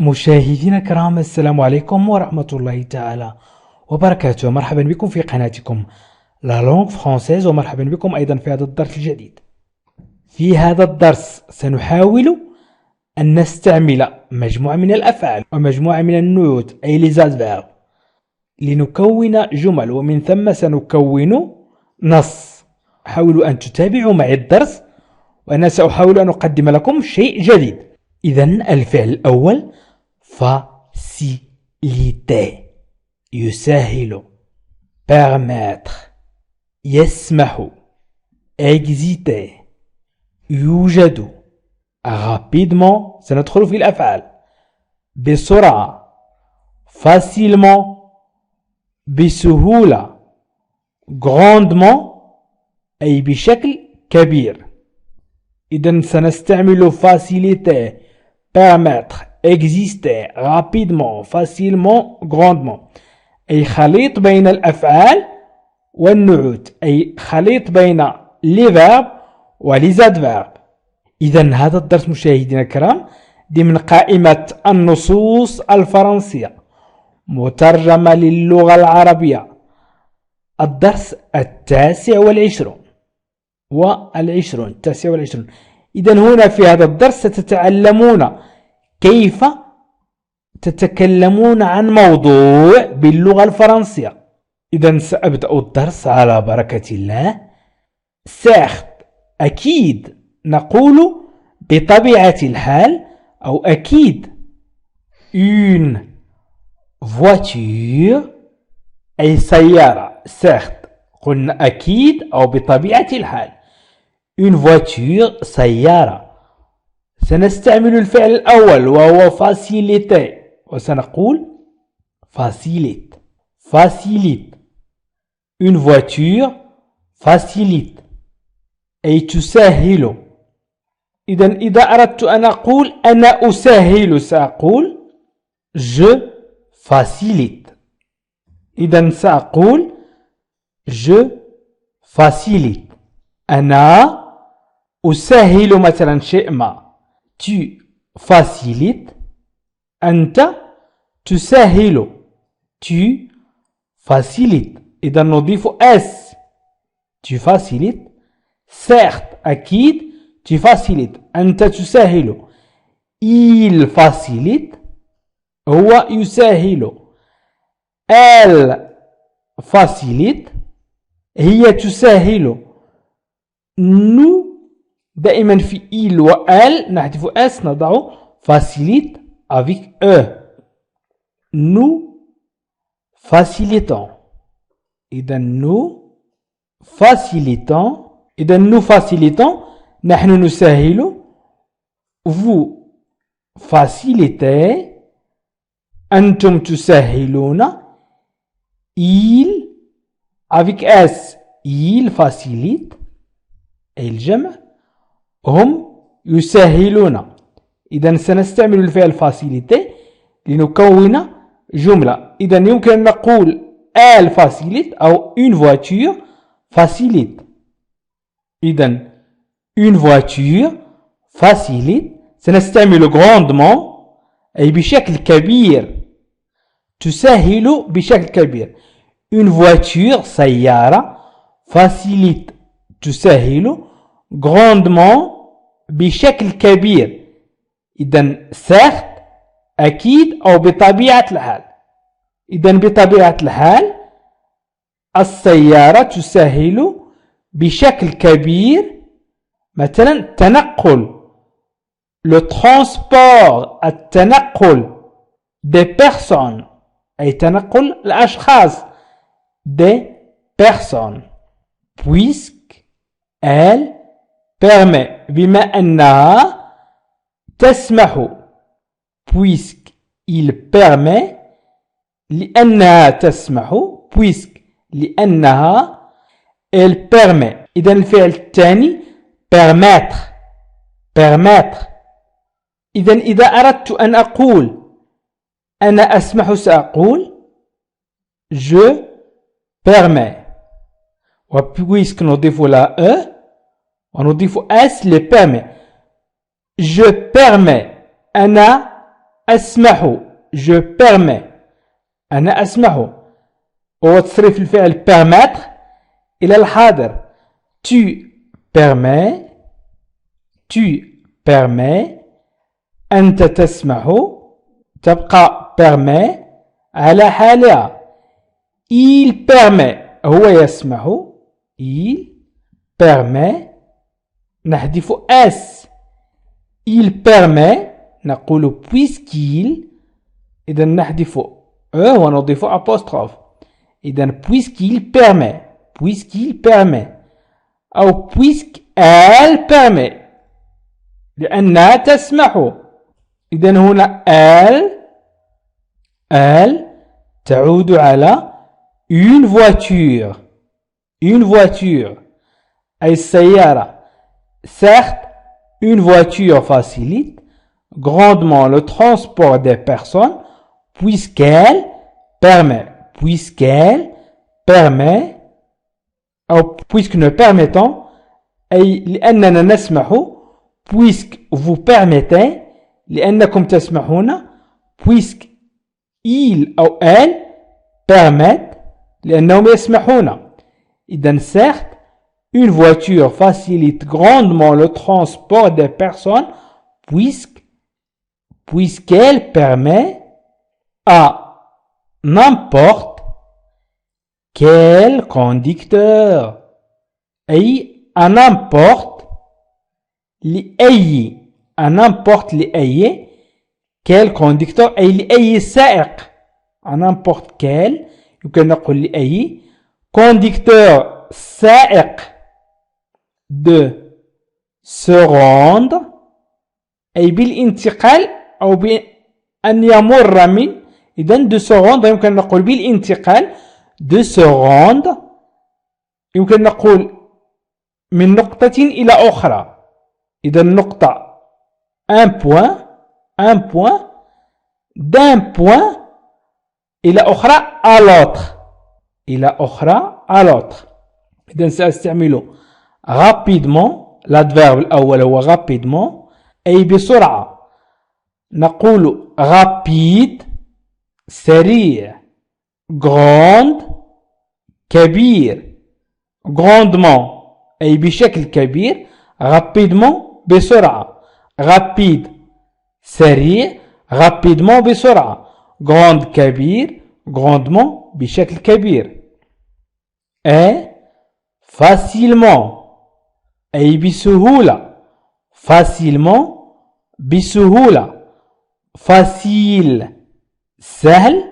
مشاهدينا الكرام، السلام عليكم ورحمة الله تعالى وبركاته. مرحبا بكم في قناتكم لا لونغ فرانسيز، ومرحبا بكم أيضا في هذا الدرس الجديد. في هذا الدرس سنحاول أن نستعمل مجموعة من الأفعال ومجموعة من النعوت أي les adverbes لنكون جمل، ومن ثم سنكون نص. حاولوا أن تتابعوا معي الدرس، وأنا سأحاول أن أقدم لكم شيء جديد. إذن الفعل الأول faciliter، يسهل. permettre، يسمح. exister، يوجد. rapidement، سندخل في الأفعال. بسرعة، facilement، بسهولة. grandement، أي بشكل كبير. إذن سنستعمل faciliter، permettre، exister، rapidement، facilement، grandement، أي خليط بين الأفعال والنعوت، أي خليط بين les verbes و les adverbes. إذن هذا الدرس مشاهدينا الكرام ضمن قائمة النصوص الفرنسية مترجمة للغة العربية، الدرس 29 29. إذن هنا في هذا الدرس ستتعلمون كيف تتكلمون عن موضوع باللغة الفرنسية. إذن سأبدأ الدرس على بركة الله. certes، أكيد، نقول بطبيعة الحال أو أكيد. une voiture، أي سيارة. certes، قلنا أكيد أو بطبيعة الحال. une voiture، سيارة. سنستعمل الفعل الأول وهو faciliter، وسنقول facilite. facilite. une voiture facilite، أي تسهل. إذن إذا أردت أن أقول أنا أسهل سأقول je facilite. إذن سأقول je facilite. أنا أسهل مثلا شيء ما. tu facilites، أنت تسهل. tu facilites. إذا نضيف s. tu facilites. certes، أكيد، tu facilites، أنت تسهل. il facilite، هو يسهل. elle facilite، هي تسهل. nous، دائما في il و elle نحذف s، نضع facilite avec e. nous facilitons. إذا nous facilitons. إذا nous facilitons، نحن نسهل. vous facilitez، أنتم تسهلون. il avec s، il facilite، أي الجمع، هم يسهلون. إذا سنستعمل الفعل faciliter لنكون جملة. إذا يمكن أن نقول elle facilite أو une voiture facilite. إذا une voiture facilite. سنستعمل grandement، أي بشكل كبير، تسهل بشكل كبير. une voiture، سيارة. facilite، تسهل. grandement، بشكل كبير. إذن certes، أكيد أو بطبيعة الحال. إذن بطبيعة الحال السيارة تسهل بشكل كبير. مثلا تنقل، le transport، التنقل. des personnes، أي تنقل الأشخاص. des personnes. puisque elle permet، بما أنها تسمح. puisque il permet، لأنها تسمح. puisque، لأنها elle permet. إذن الفعل الثاني permettre. permettre. إذن إذا أردت أن أقول أنا أسمح سأقول je permets. وبويسك نضيف لها e ونضيف s le permet. je permets، أنا أسمح je permets أنا أسمح هو تصريف الفعل permettre إلى الحاضر tu permets أنت تسمح تبقى permet على حالها il permet هو يسمح il permet نحذف اس il permet نقول puisqu'il إذا نحذف ونضيف apostrophe إذا puisqu'il permet أو puisqu'elle permet لأنها تسمح إذا هنا elle تعود على une voiture أي السيارة certes une voiture facilite grandement le transport des personnes puisqu'elle permet أو puisque nous permettons أي لأننا نسمح puisque vous permettez لأنكم تسمحون puisque il أو elle permettent لأنهم يسمحون إذن certes une voiture facilite grandement le transport des personnes puisqu'elle permet à n'importe quel conducteur أي à n'importe لأي quel conducteur أي لأي سائق à n'importe quel يمكن نقول لأي conducteur سائق de se rendre أي بالانتقال أو بأن يمر من إذن de se rendre يمكن نقول بالانتقال de se rendre يمكن نقول من نقطة إلى أخرى إذا النقطة un point d'un point إلى أخرى à l'autre إذا سأستعمل rapidement l'adverbe الأول هو rapidement أي بسرعة نقول rapide سريع grande كبير grandement أي بشكل كبير rapidement بسرعة rapide سريع rapidement بسرعة grande كبير grandement بشكل كبير et facilement أي بسهولة facilement بسهولة facile سهل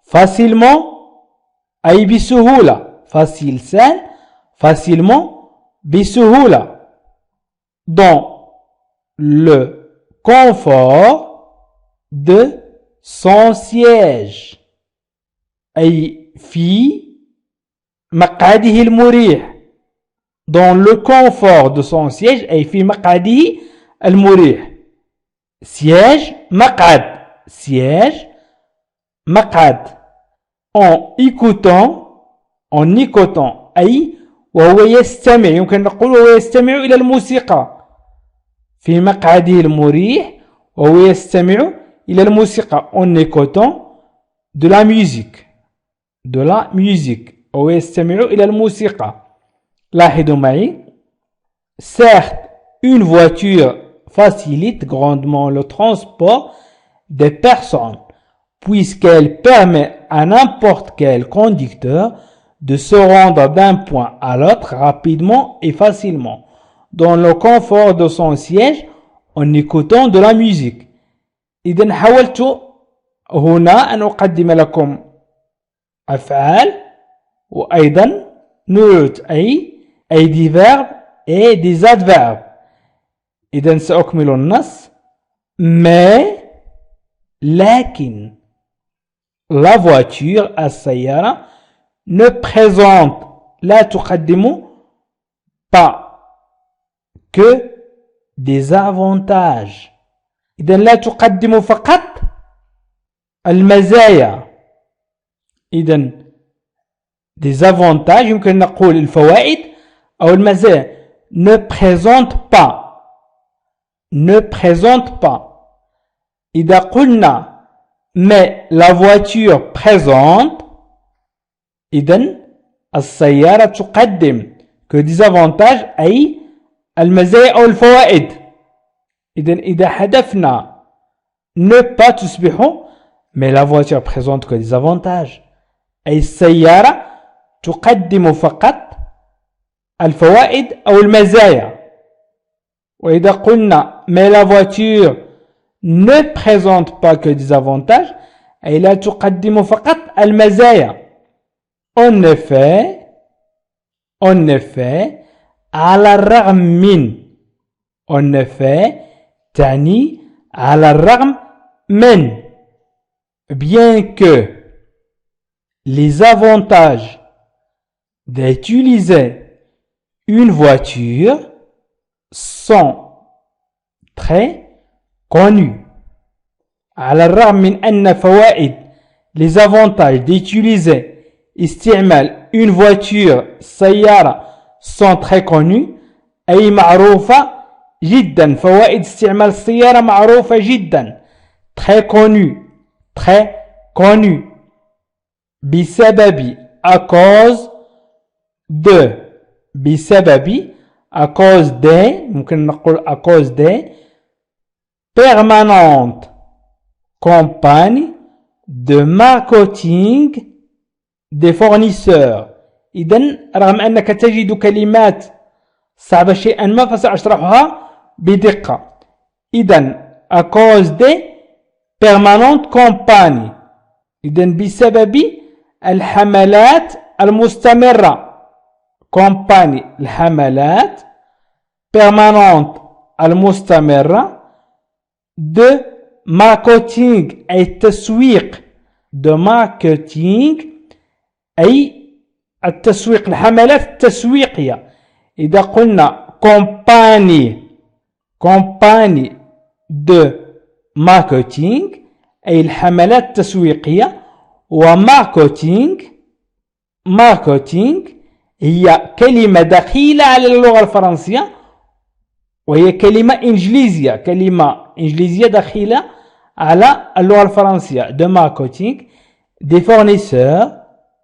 facilement أي بسهولة facile سهل facilement بسهولة dans le confort de son siège أي في مقعده المريح dans le confort de son siège أي في مقعده المريح siège مقعد en écoutant أي وهو يستمع يمكن نقول وهو يستمع إلى الموسيقى في مقعده المريح وهو يستمع إلى الموسيقى en écoutant de la musique وهو يستمع إلى الموسيقى لاحظوا معي certes une voiture facilite grandement le transport des personnes puisqu'elle permet à n'importe quel conducteur de se rendre d'un point à l'autre rapidement et facilement dans le confort de son siège en écoutant de la musique. إذن حاولت هنا أن أقدم لكم أفعال وأيضا نوت أي des verbes et des adverbes. إذن سأكمل النص mais لكن la voiture السيارة ne présente لا تقدم pas que des avantages إذن لا تقدم فقط المزايا إذن des avantages يمكن نقول الفوائد أو المزايا ne présente pas ne présente pas. إذا قلنا mais la voiture présente إذن السيارة تقدم que des avantages أي المزايا أو الفوائد. إذا حذفنا ne pas تصبح mais la voiture présente que des avantages أي السيارة تقدم فقط الفوائد أو المزايا. وإذا قلنا mais la voiture ne présente pas que des avantages أي لا تقدم فقط المزايا. En effet على الرغم من en effet تعني على الرغم من bien que les avantages d'utiliser une voiture sont très connus. على الرغم من أن فوائد les avantages d'utiliser استعمال une voiture سيارة sont très connus أي معروفة جدا. فوائد استعمال السيارة معروفة جدا. très connu بسبب à cause de بسبب à cause des ممكن نقول à cause des permanentes campagnes de marketing des fournisseurs. إذن رغم أنك تجد كلمات صعبة شيئا ما فسأشرحها بدقة. إذن à cause des permanentes campagnes إذن بسبب الحملات المستمرة. campagne الحملات permanente المستمرة de marketing أي التسويق de marketing أي التسويق الحملات التسويقية. إذا قلنا compagnie de marketing أي الحملات التسويقية. وماركتينج هي كلمة دخيلة على اللغة الفرنسية وهي كلمة إنجليزية دخيلة على اللغة الفرنسية. de marketing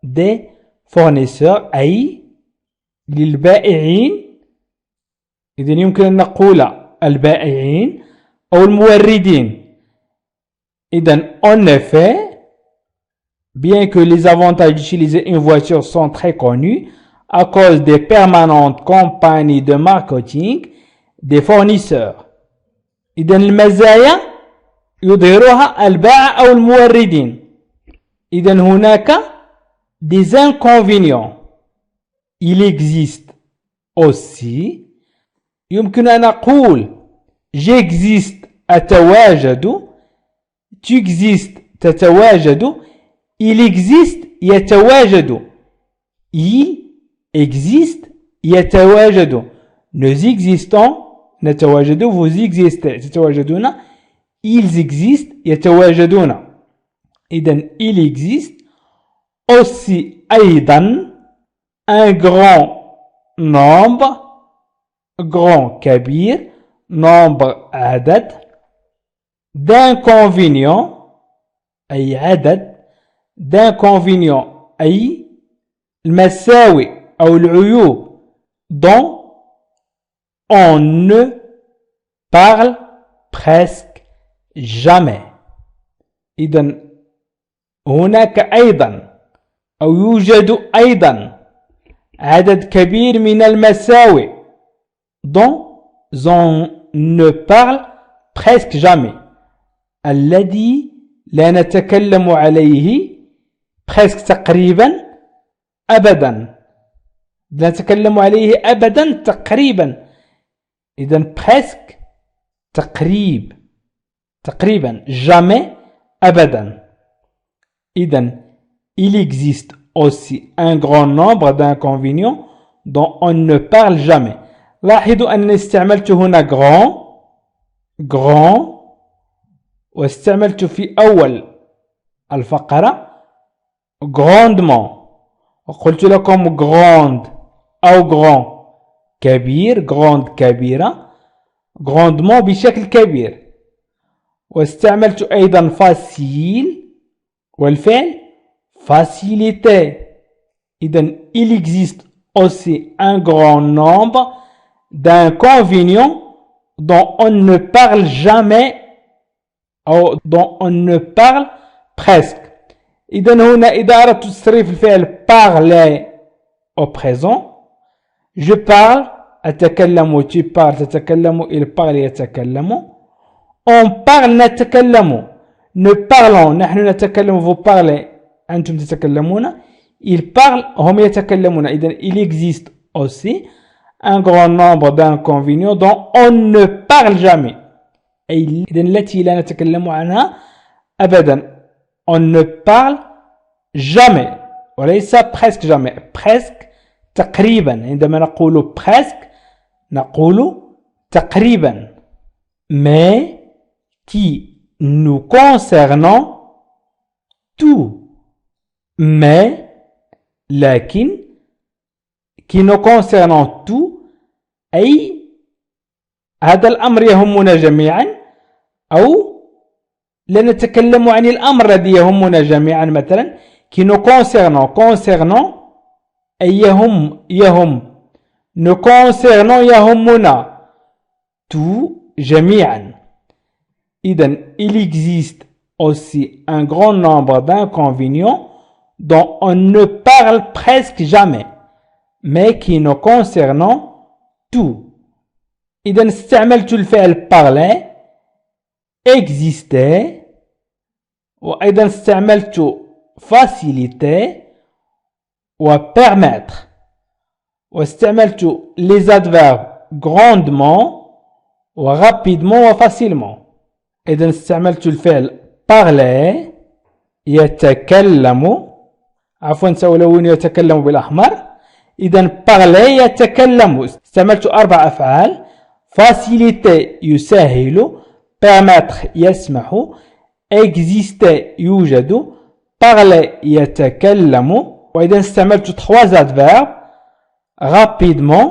des fournisseurs أي للبائعين. إذن يمكن أن نقول البائعين أو الموردين. إذن en effet bien que les avantages d'utiliser une voiture sont très connus à cause des permanentes campagnes de marketing des fournisseurs. إذن المزايا يظهرها البائع أو الموردين. إذن هناك des inconvénients. Il existe aussi يمكن أن أقول j'existe أتواجد tu existes تتواجد il existe يتواجد il existe يتواجد nous existons نتواجد vous existez تتواجدون ils existent يتواجدون. إذن il existe aussi أيضا un grand nombre grand كبير nombre عدد d'inconvénients أي عدد d'inconvénients أي المساوئ أو العيوب dont on ne parle presque jamais. إذن هناك أيضا أو يوجد أيضا عدد كبير من المساوئ dont on ne parle presque jamais الذي لا نتكلم عليه presque تقريبا أبدا لا نتكلم عليه أبدا تقريبا. إذن presque تقريبا jamais أبدا. إذن il existe aussi un grand nombre d'inconvénients dont on ne parle jamais. لاحظوا أنني استعملت هنا grand واستعملت في أول الفقرة grandement وقلت لكم grande أو grand كبير grande كبيرة grandement بشكل كبير. واستعملت أيضا facile والفعل faciliter. إذن il existe aussi un grand nombre d'inconvénients dont on ne parle jamais أو dont on ne parle presque. إذن هنا إذا أردت تصريف الفعل parler au présent je parle أتكلم tu parles تتكلم il parle يتكلم on parle نتكلم nous parlons نحن نتكلم vous parlez أنتم تتكلمون ils parlent هم يتكلمون. إذن il existe aussi un grand nombre d'inconvénients dont on ne parle jamais. إذن التي لا نتكلم عنها أبدا. on ne parle jamais وليس presque jamais. presque تقريبا. عندما نقول presque نقول تقريبا. mais qui nous concernant tout. mais لكن qui nous concernant tout أي هذا الأمر يهمنا جميعا أو لا نتكلم عن الأمر الذي يهمنا جميعا. مثلا qui nous concernant أي يهم nous concernant يهمنا tout جميعا. إذن il existe aussi un grand nombre d'inconvénients dont on ne parle presque jamais mais qui nous concernant tout. إذن استعملت الفعل parler exister وأيضا استعملت faciliter وpermettre واستعملت les adverbes grandement ورapidement وfacilement. إذن استعملت الفعل parler يتكلم عفوا سألون يتكلم بالأحمر. إذن parler يتكلم استعملت 4 أفعال. faciliter يسهل permettre يسمح exister يوجد parler يتكلم. وإذن استعملت 3 adverbes rapidement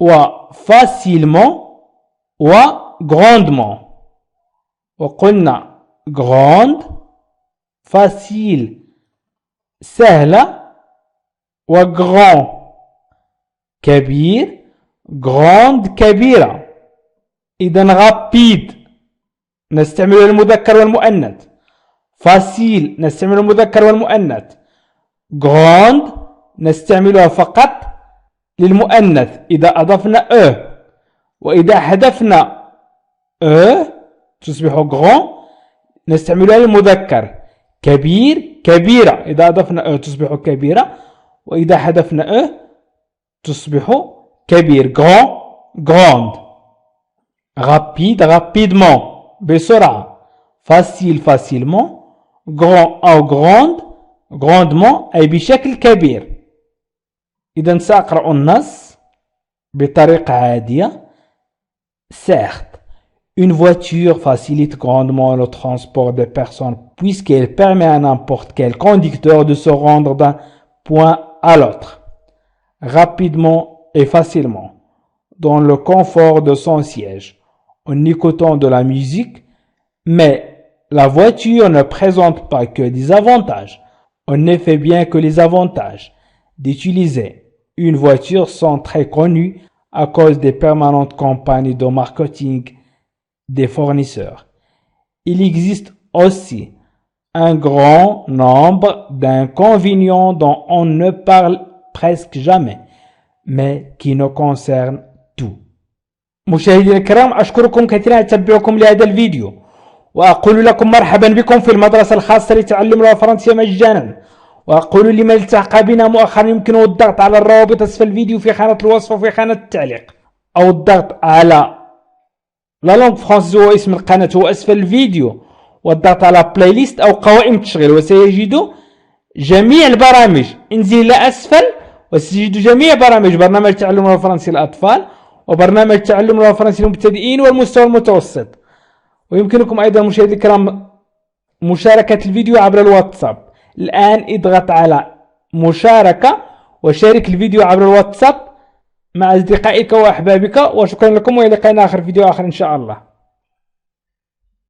وfacilement وgrandement. وقلنا grande facile سهلة وgrand كبير grande كبيرة. إذن rapide نستعمل المذكر والمؤنث facile نستعمل المذكر والمؤنث grande نستعملها فقط للمؤنث إذا أضفنا وإذا حذفنا تصبح grand نستعملها للمذكر كبير كبيرة إذا أضفنا تصبح كبيرة وإذا حذفنا تصبح كبير grand grande. rapide rapidement بسرعة facile facilement grand أو grande grandement أي بشكل كبير. إذا سأقرأ النص بطريقة عادية. certes une voiture facilite grandement le transport des personnes puisqu'elle permet à n'importe quel conducteur de se rendre d'un point à l'autre rapidement et facilement dans le confort de son siège en écoutant de la musique. Mais la voiture ne présente pas que des avantages. On effet bien que les avantages d'utiliser une voiture sont très connus à cause des permanentes campagnes de marketing des fournisseurs. Il existe aussi un grand nombre d'inconvénients dont on ne parle presque jamais mais qui nous concernent tout. مشاهدينا الكرام أشكركم كثيرا على تتبعكم لهذا الفيديو وأقول لكم مرحبا بكم في المدرسة الخاصة لتعلم اللغة الفرنسية مجانا. وأقول لمن التحق بنا مؤخرا يمكنه الضغط على الروابط أسفل الفيديو في خانة الوصف وفي خانة التعليق أو الضغط على لا لونغ فرونسيز هو اسم القناة هو أسفل الفيديو والضغط على بلاي ليست أو قوائم التشغيل وسيجد جميع البرامج. انزل إلى أسفل وستجد جميع برنامج تعلم اللغة الفرنسية للأطفال وبرنامج تعلم اللغة الفرنسية للمبتدئين والمستوى المتوسط. ويمكنكم أيضا مشاهدي الكرام مشاركة الفيديو عبر الواتساب. الآن اضغط على مشاركة وشارك الفيديو عبر الواتساب مع أصدقائك وأحبابك، وشكرا لكم، وإلى لقاء آخر فيديو آخر إن شاء الله.